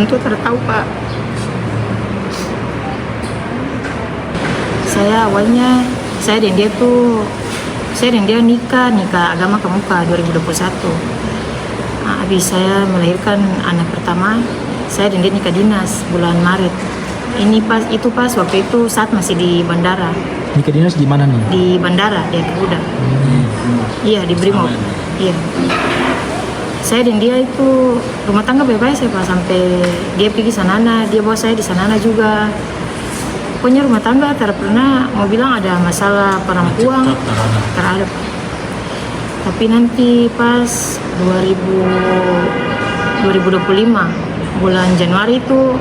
Itu tertahu Pak. Saya awalnya saya dan dia nikah agama kemuka 2021. Nah, habis saya melahirkan anak pertama, saya dan dia nikah dinas bulan Maret. Pas waktu itu saat masih di bandara. Nikah dinas di mana nih? Di bandara, di Kuda. Iya, di Brimob. Iya. Saya dan dia itu rumah tangga baik-baik saya Pak, sampai dia pergi Sanana, dia bawa saya di Sanana juga. Pokoknya rumah tangga tidak pernah mau bilang ada masalah perempuan, terhadap. Tapi nanti pas 2025 bulan Januari itu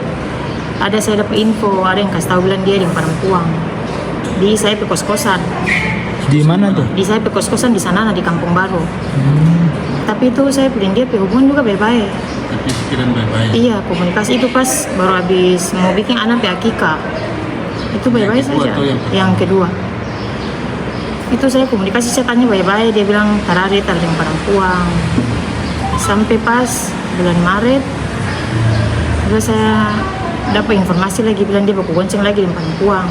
saya dapat info, ada yang kasih tahu bilang dia yang perempuan. Di saya pe kos-kosan. Di mana tuh? Di saya pe kos-kosan di Sanana di Kampung Baru. Tapi itu saya dan dia hubungan juga baik-baik. Tapi pikiran baik-baik. Iya, komunikasi itu pas baru habis mau bikin anak akikah. Itu baik-baik saja. Yang kedua. Itu saya komunikasi, saya tanya baik-baik, dia bilang ada yang perempuan. Sampai pas bulan Maret, terus saya dapat informasi lagi bilang dia baku gonceng lagi dengan perempuan.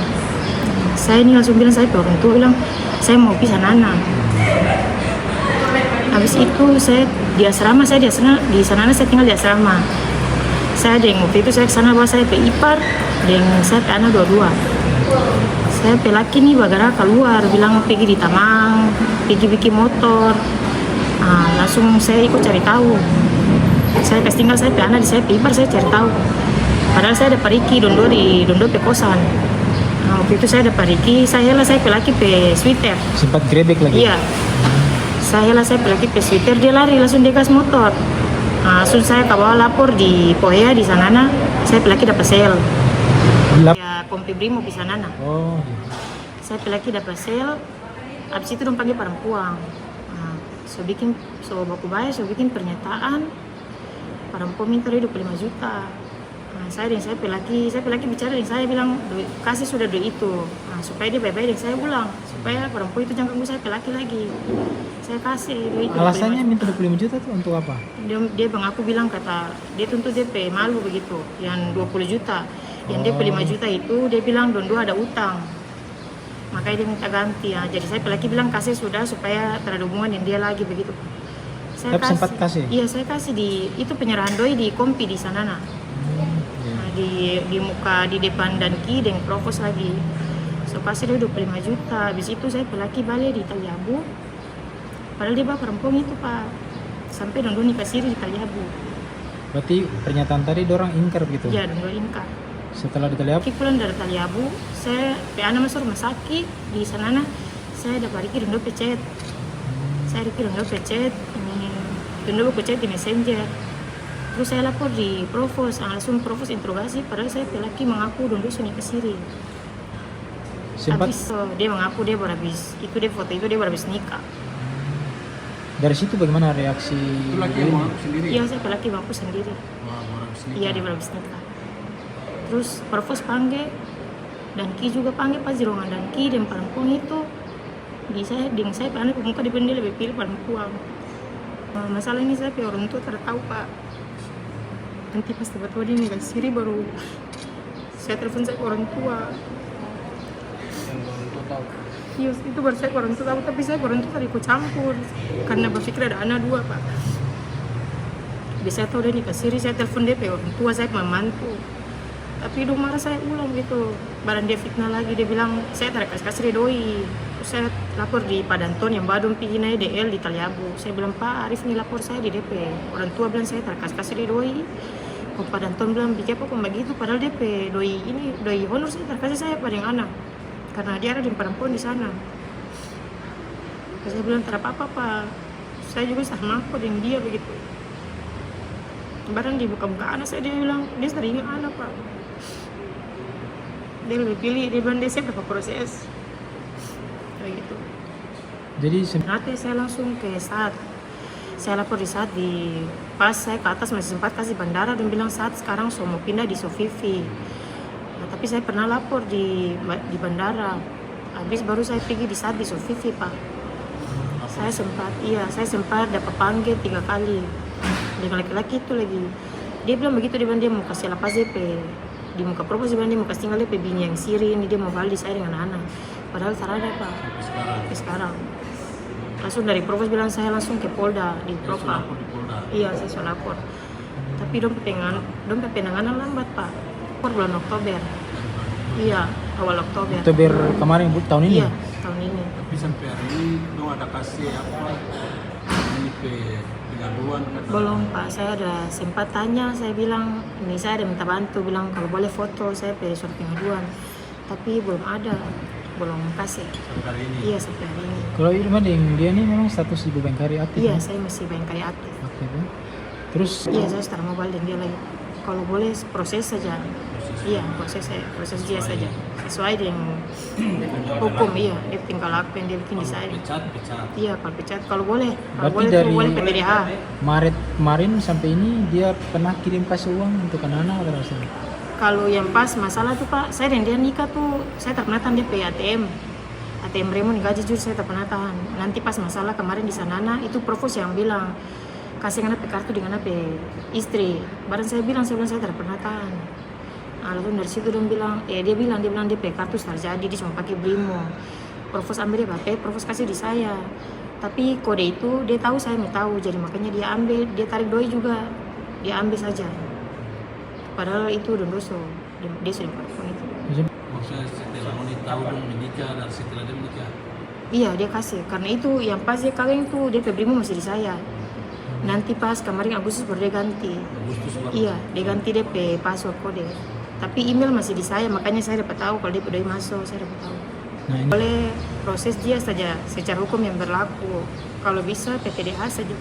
Saya ini langsung bilang, saya ke orang tua bilang saya mau pisah Nana. Habis itu saya di asrama, di sana saya tinggal di asrama. Saya waktu itu saya kesana bawa saya pe ipar dan saya pe anak dua-dua. Saya pe laki nih bagara keluar bilang pergi di Tamang, pergi bikin motor. Langsung saya ikut cari tahu. Saya kasih tinggal saya pe anak di saya pe ipar, saya cari tahu. Padahal saya ada Pariki Dondo di Dondo pe kosan. Waktu itu saya ada Pariki, saya pe laki pe sweater. Sempat grebek lagi? Iya. Saya pe laki pe sweater, dia lari langsung dia gas motor. Langsung saya bawa lapor di Poea di Sanana, saya pe laki dapat sel. Ya kompi Brimo di Sanana. Oh. Saya pe laki dapat sel. Abis itu dong panggil perempuan. So baku bayar, bikin pernyataan. Perempuan minta 25 juta. Saya pe laki bicara dengan saya bilang kasih sudah duit itu, supaya dia baik-baik dengan saya ulang, supaya perempuan itu jangan ganggu saya pe laki lagi. Saya kasih duit. Alasannya minta 25 juta tuh untuk apa? Dia mengaku bilang kata dia tentu dia pe malu begitu, yang 20 juta, yang dia pe 5 juta itu dia bilang Dondo ada utang, makanya dia minta ganti ya. Jadi saya pe laki bilang kasih sudah supaya terhadap hubungan yang dia lagi begitu. Saya sempat kasih? Iya, saya kasih itu penyerahan doi di kompi di Sanana. Di muka di depan dan dengan provos lagi. So kasih dia 25 juta. Habis itu saya pelaki balik di Taliabu. Padahal dia bawa perempuan itu Pak. Sampai Dondo nikah siri di Taliabu. Berarti pernyataan tadi dorang ingkar gitu? Iya, Dondo ingkar. Setelah di Taliabu? Pulang dari Taliabu, saya anak masuk rumah sakit di Sanana. Saya dapat Dondo pecet. Saya Dondo pecet. Dondo pecet di Messenger. Terus saya lapor di provos, langsung provos interogasi, padahal saya pelaki mengaku Dondo nikah siri. Habis dia mengaku dia baru habis, dia foto itu dia baru habis nikah. Dari situ bagaimana reaksi? Itu laki yang mengaku sendiri? Iya, saya pelaki mengaku sendiri. Iya, dia baru habis nikah. Terus provos panggil, dan Ki juga panggil pas di ruangan dan Ki dan perempuan itu. Dengan saya panik muka di dia lebih pilih perempuan. Masalah ini saya orang tua tidak tahu Pak. Nanti pas tiba-tiba dia nikah siri baru saya telepon saya ke orang tua. Yang orang tua tahu? Iya, itu baru saya ke orang tua tahu, tapi saya ke orang tua tadi ikut campur karena berpikir ada anak dua Pak. Jadi saya tahu dia nikah siri, saya telepon dia ke orang tua, saya membantu. Tapi dong marah saya ulang gitu, barang dia fitnah lagi, dia bilang saya tarik kasih doi. Saya lapor di Pak Danton yang Badung pergi naik DL di Taliabu. Saya bilang Pak Arif nih lapor saya di DP. Orang tua bilang saya tarik kasih doi. Pak Danton bilang bikin apa kok begitu, padahal DP doi honor saya tarik kasih saya pada yang anak karena dia ada di perempuan di sana. Saya bilang tidak apa-apa Pak, saya juga sama kok dengan dia begitu. Barang di buka-buka anak saya, dia bilang dia sering anak Pak. Dia lebih pilih, dia bilang dia siap dapat proses kayak gitu. Jadi nanti saya langsung ke SAT. Saya lapor di SAT, pas saya ke atas masih sempat kasih bandara dan bilang SAT sekarang mau pindah di Sofifi. Tapi saya pernah lapor di bandara. Habis baru saya pergi di SAT di Sofifi Pak. Saya sempat dapat panggil 3 kali dengan laki-laki itu lagi. dia bilang begitu, dia bilang dia mau kasih lepas DP di muka propos, dia bilang dia mau kasih tinggal DP bini yang siri ini, dia mau valid saya dengan anak, padahal tak ada pak sampai sekarang. Langsung dari propos bilang saya langsung ke Polda di Propam. Iya saya sudah lapor, tapi dong penanganan lambat pak, per bulan Oktober. Iya awal Oktober. Oktober kemarin Bu, tahun ini. Iya tahun ini. Tapi sampai hari ini no ada kasih apa ini pengaduan kata. Belum pak, saya ada sempat tanya, saya bilang ini saya ada minta bantu, bilang kalau boleh foto saya surat pengaduan, tapi belum ada, belum kasih. Sampai hari ini. Iya sampai hari ini. Kalau Irma dengan dia ini memang status ibu Bayangkari aktif. Iya ya? saya masih Bayangkari aktif. Aktif ya. Terus Iya saya secara mobile dan dia lagi. Kalau boleh proses saja. Iya proses dia saja sesuai dengan hukum. Iya dia tinggal apa yang dia bikin di saya. Pecat. Iya kalau pecat kalau boleh berarti tuh dari boleh PPDH. Maret kemarin sampai ini dia pernah kirim kasih uang untuk anak-anak atau apa? Kalau yang pas masalah tuh pak, saya dan dia nikah tuh saya tak pernah tahan dia ATM Remo nih gaji jujur saya tak pernah tahan. Nanti pas masalah kemarin di Sanana itu provos yang bilang kasih anak kartu dengan apa istri. Barang saya bilang saya tak pernah tahan. Lalu dari situ dia bilang dia kartu terjadi dia cuma pakai Brimo. Provos ambil dia pakai, provos kasih di saya. Tapi kode itu dia tahu saya mau tahu, jadi makanya dia ambil, dia tarik doi juga, dia ambil saja. Padahal itu dosa, dia sudah telepon itu. Maksudnya setelah Oni tahu dong menikah dan setelah dia menikah. Iya dia kasih, karena itu yang pas dia kawin tuh dia Brimo masih di saya. Nanti pas kemarin Agustus baru dia ganti. Iya, dia ganti DP password kode. Tapi email masih di saya, makanya saya dapat tahu kalau dia udah masuk, saya dapat tahu. Nah, ini. Boleh proses dia saja secara hukum yang berlaku. Kalau bisa PPDH saja.